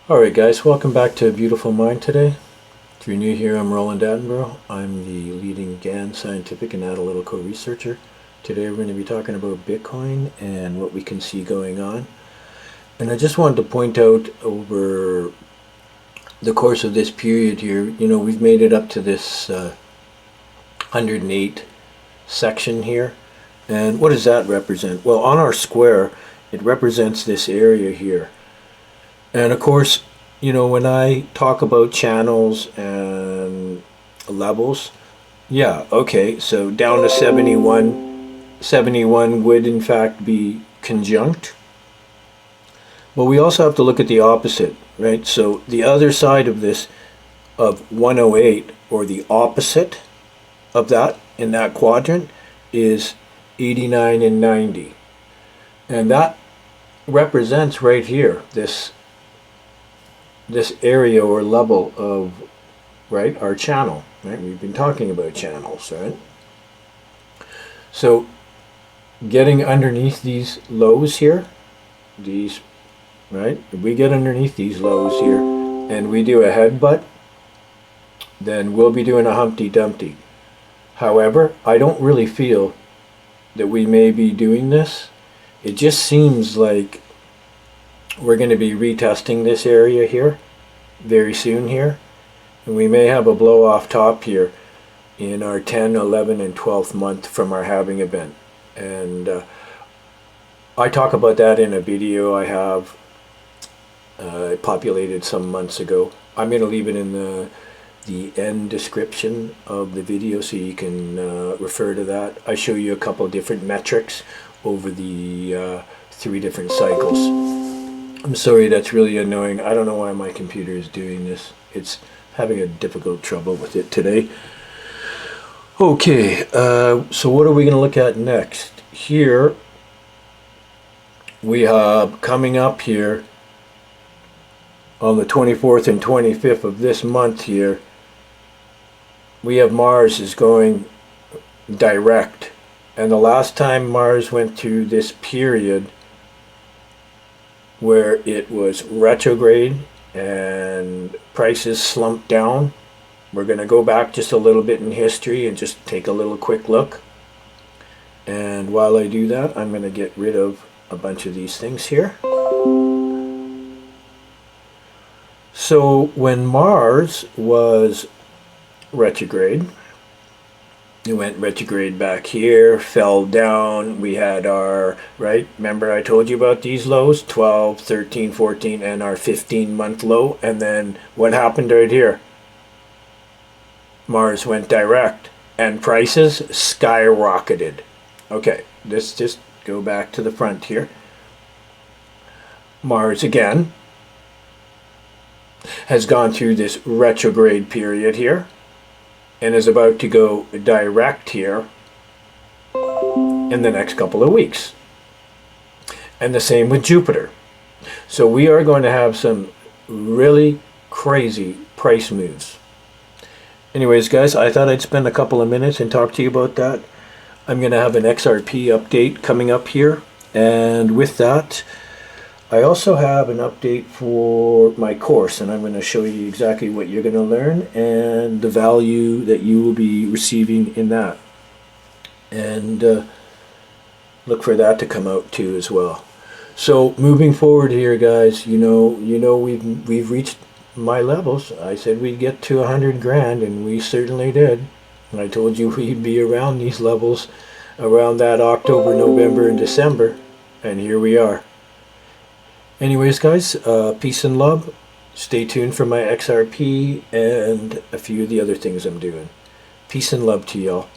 Alright guys, welcome back to Beautiful Mind today. If you're new here, I'm Roland Attenborough. I'm the leading GANN scientific and analytical researcher. Today we're going to be talking about Bitcoin and what we can see going on. And I just wanted to point out over the course of this period here, we've made it up to this 108 section here. And what does that represent? Well, on our square, it represents this area here. And of course, when I talk about channels and levels, yeah, okay, so down to 71 would in fact be conjunct. But we also have to look at the opposite, right? So the other side of this, of 108, or the opposite of that in that quadrant, is 89 and 90. And that represents right here, this area or level of, right, our channel, right? We've been talking about channels, right? So getting underneath these lows here, these, right, if we get underneath these lows here and we do a headbutt, then we'll be doing a Humpty Dumpty. However, I don't really feel that we may be doing this. It just seems like we're going to be retesting this area here very soon here, and we may have a blow off top here in our 10, 11, and 12th month from our halving event. And I talk about that in a video I have populated some months ago. I'm going to leave it in the end description of the video so you can refer to that. I show you a couple different metrics over the 3 different cycles. I'm sorry, that's really annoying. I don't know why my computer is doing this. It's having a difficult trouble with it today. Okay, so what are we going to look at next? Here, we have coming up here on the 24th and 25th of this month here, we have Mars is going direct. And the last time Mars went through this period where it was retrograde and prices slumped down, we're going to go back just a little bit in history and just take a little quick look. And while I do that, I'm going to get rid of a bunch of these things here. So when Mars was retrograde, it went retrograde back here, fell down. We had our, right, remember I told you about these lows, 12, 13, 14, and our 15-month low. And then what happened right here? Mars went direct and prices skyrocketed. Okay, let's just go back to the front here. Mars again has gone through this retrograde period here and is about to go direct here in the next couple of weeks. And the same with Jupiter. So we are going to have some really crazy price moves. Anyways, guys, I thought I'd spend a couple of minutes and talk to you about that. I'm going to have an XRP update coming up here. And with that, I also have an update for my course, and I'm going to show you exactly what you're going to learn and the value that you will be receiving in that. And look for that to come out too as well. So moving forward here, guys, we've reached my levels. I said we'd get to 100 grand, and we certainly did. And I told you we'd be around these levels around that October, November, and December, and here we are. Anyways, guys, peace and love. Stay tuned for my XRP and a few of the other things I'm doing. Peace and love to y'all.